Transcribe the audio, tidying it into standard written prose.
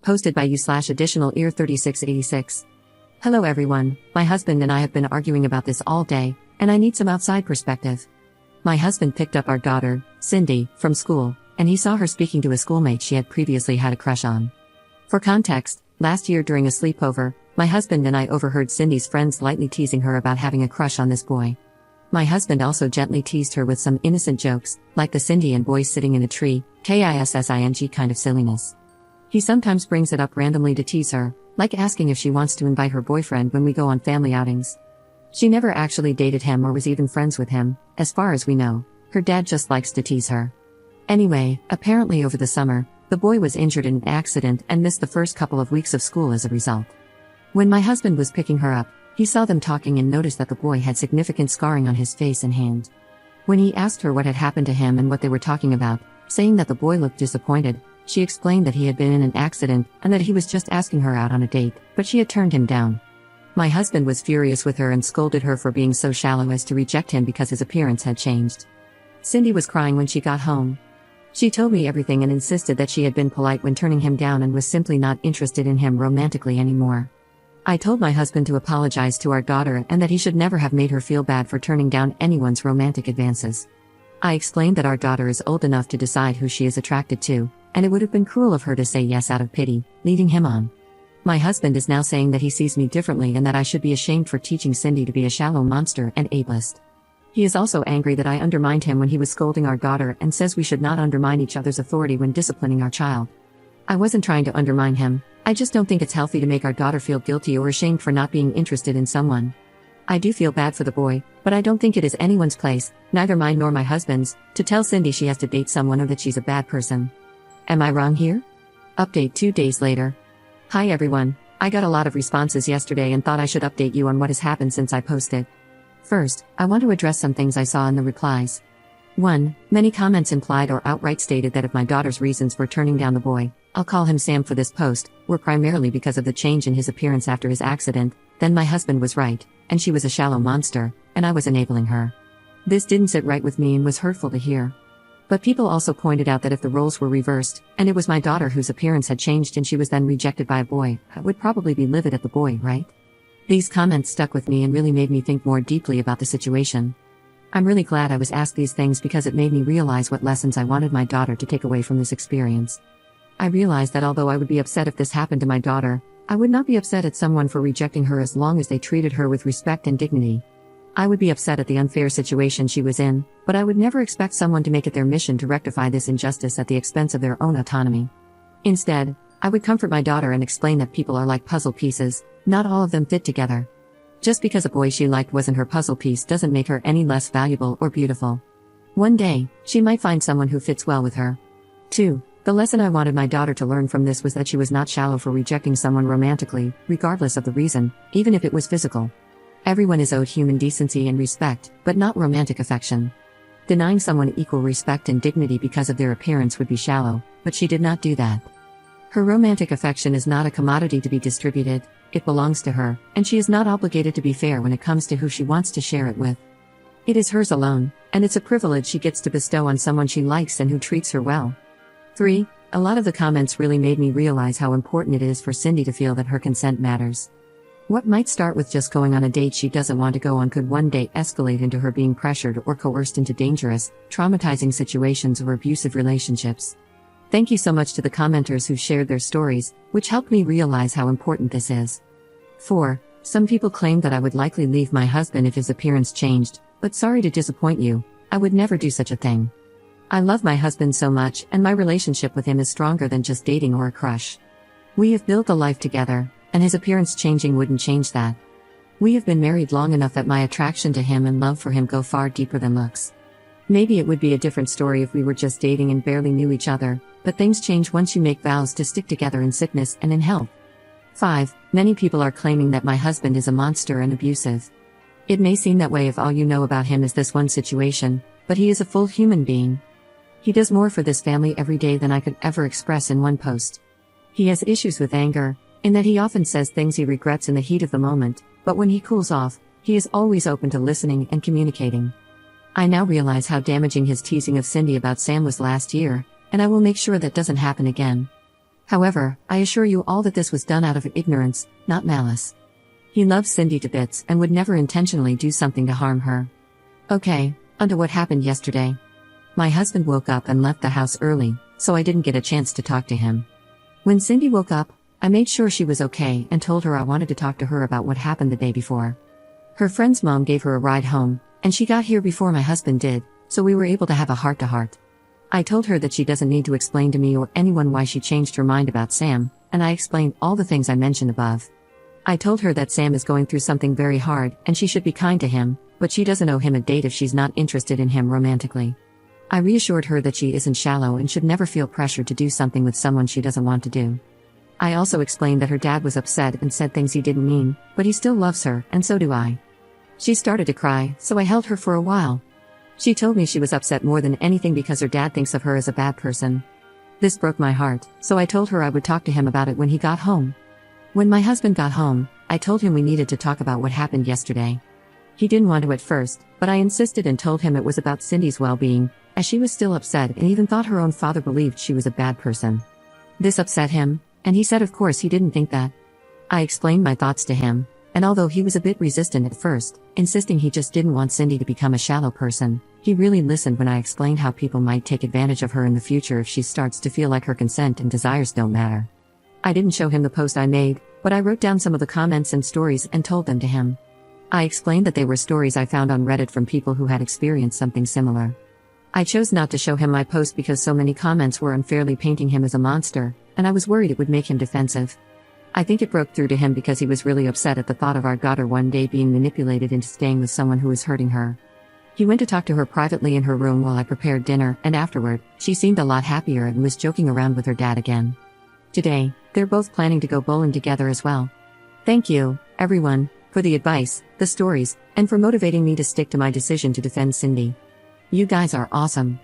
Posted by you/additional ear 3686. Hello everyone, my husband and I have been arguing about this all day, and I need some outside perspective. My husband picked up our daughter, Cindy, from school, and he saw her speaking to a schoolmate she had previously had a crush on. For context, last year during a sleepover, my husband and I overheard Cindy's friends lightly teasing her about having a crush on this boy. My husband also gently teased her with some innocent jokes, like the Cindy and boys sitting in a tree, kissing kind of silliness. He sometimes brings it up randomly to tease her, like asking if she wants to invite her boyfriend when we go on family outings. She never actually dated him or was even friends with him, as far as we know. Her dad just likes to tease her. Anyway, apparently over the summer, the boy was injured in an accident and missed the first couple of weeks of school as a result. When my husband was picking her up, he saw them talking and noticed that the boy had significant scarring on his face and hand. When he asked her what had happened to him and what they were talking about, saying that the boy looked disappointed, she explained that he had been in an accident and that he was just asking her out on a date, but she had turned him down. My husband was furious with her and scolded her for being so shallow as to reject him because his appearance had changed. Cindy was crying when she got home. She told me everything and insisted that she had been polite when turning him down and was simply not interested in him romantically anymore. I told my husband to apologize to our daughter and that he should never have made her feel bad for turning down anyone's romantic advances. I explained that our daughter is old enough to decide who she is attracted to, and it would have been cruel of her to say yes out of pity, leading him on. My husband is now saying that he sees me differently and that I should be ashamed for teaching Cindy to be a shallow monster and ableist. He is also angry that I undermined him when he was scolding our daughter and says we should not undermine each other's authority when disciplining our child. I wasn't trying to undermine him, I just don't think it's healthy to make our daughter feel guilty or ashamed for not being interested in someone. I do feel bad for the boy, but I don't think it is anyone's place, neither mine nor my husband's, to tell Cindy she has to date someone or that she's a bad person. Am I wrong here? Update 2 days later. Hi everyone, I got a lot of responses yesterday and thought I should update you on what has happened since I posted. First, I want to address some things I saw in the replies. 1. Many comments implied or outright stated that if my daughter's reasons for turning down the boy, I'll call him Sam for this post, were primarily because of the change in his appearance after his accident, then my husband was right, and she was a shallow monster, and I was enabling her. This didn't sit right with me and was hurtful to hear. But people also pointed out that if the roles were reversed, and it was my daughter whose appearance had changed and she was then rejected by a boy, I would probably be livid at the boy, right? These comments stuck with me and really made me think more deeply about the situation. I'm really glad I was asked these things because it made me realize what lessons I wanted my daughter to take away from this experience. I realized that although I would be upset if this happened to my daughter, I would not be upset at someone for rejecting her as long as they treated her with respect and dignity. I would be upset at the unfair situation she was in, but I would never expect someone to make it their mission to rectify this injustice at the expense of their own autonomy. Instead, I would comfort my daughter and explain that people are like puzzle pieces, not all of them fit together. Just because a boy she liked wasn't her puzzle piece doesn't make her any less valuable or beautiful. One day, she might find someone who fits well with her. 2. The lesson I wanted my daughter to learn from this was that she was not shallow for rejecting someone romantically, regardless of the reason, even if it was physical. Everyone is owed human decency and respect, but not romantic affection. Denying someone equal respect and dignity because of their appearance would be shallow, but she did not do that. Her romantic affection is not a commodity to be distributed, it belongs to her, and she is not obligated to be fair when it comes to who she wants to share it with. It is hers alone, and it's a privilege she gets to bestow on someone she likes and who treats her well. 3. A lot of the comments really made me realize how important it is for Cindy to feel that her consent matters. What might start with just going on a date she doesn't want to go on could one day escalate into her being pressured or coerced into dangerous, traumatizing situations or abusive relationships. Thank you so much to the commenters who shared their stories, which helped me realize how important this is. 4. Some people claimed that I would likely leave my husband if his appearance changed, but sorry to disappoint you, I would never do such a thing. I love my husband so much and my relationship with him is stronger than just dating or a crush. We have built a life together, and his appearance changing wouldn't change that. We have been married long enough that my attraction to him and love for him go far deeper than looks. Maybe it would be a different story if we were just dating and barely knew each other, but things change once you make vows to stick together in sickness and in health. 5. Many people are claiming that my husband is a monster and abusive. It may seem that way if all you know about him is this one situation, but he is a full human being. He does more for this family every day than I could ever express in one post. He has issues with anger, in that he often says things he regrets in the heat of the moment, but when he cools off, he is always open to listening and communicating. I now realize how damaging his teasing of Cindy about Sam was last year, and I will make sure that doesn't happen again. However, I assure you all that this was done out of ignorance, not malice. He loves Cindy to bits and would never intentionally do something to harm her. Okay, onto what happened yesterday. My husband woke up and left the house early, so I didn't get a chance to talk to him. When Cindy woke up, I made sure she was okay and told her I wanted to talk to her about what happened the day before. Her friend's mom gave her a ride home, and she got here before my husband did, so we were able to have a heart-to-heart. I told her that she doesn't need to explain to me or anyone why she changed her mind about Sam, and I explained all the things I mentioned above. I told her that Sam is going through something very hard and she should be kind to him, but she doesn't owe him a date if she's not interested in him romantically. I reassured her that she isn't shallow and should never feel pressured to do something with someone she doesn't want to do. I also explained that her dad was upset and said things he didn't mean, but he still loves her, and so do I. She started to cry, so I held her for a while. She told me she was upset more than anything because her dad thinks of her as a bad person. This broke my heart, so I told her I would talk to him about it when he got home. When my husband got home, I told him we needed to talk about what happened yesterday. He didn't want to at first, but I insisted and told him it was about Cindy's well-being, as she was still upset and even thought her own father believed she was a bad person. This upset him, and he said of course he didn't think that. I explained my thoughts to him, and although he was a bit resistant at first, insisting he just didn't want Cindy to become a shallow person, he really listened when I explained how people might take advantage of her in the future if she starts to feel like her consent and desires don't matter. I didn't show him the post I made, but I wrote down some of the comments and stories and told them to him. I explained that they were stories I found on Reddit from people who had experienced something similar. I chose not to show him my post because so many comments were unfairly painting him as a monster, and I was worried it would make him defensive. I think it broke through to him because he was really upset at the thought of our daughter one day being manipulated into staying with someone who was hurting her. He went to talk to her privately in her room while I prepared dinner, and afterward, she seemed a lot happier and was joking around with her dad again. Today, they're both planning to go bowling together as well. Thank you, everyone, for the advice, the stories, and for motivating me to stick to my decision to defend Cindy. You guys are awesome.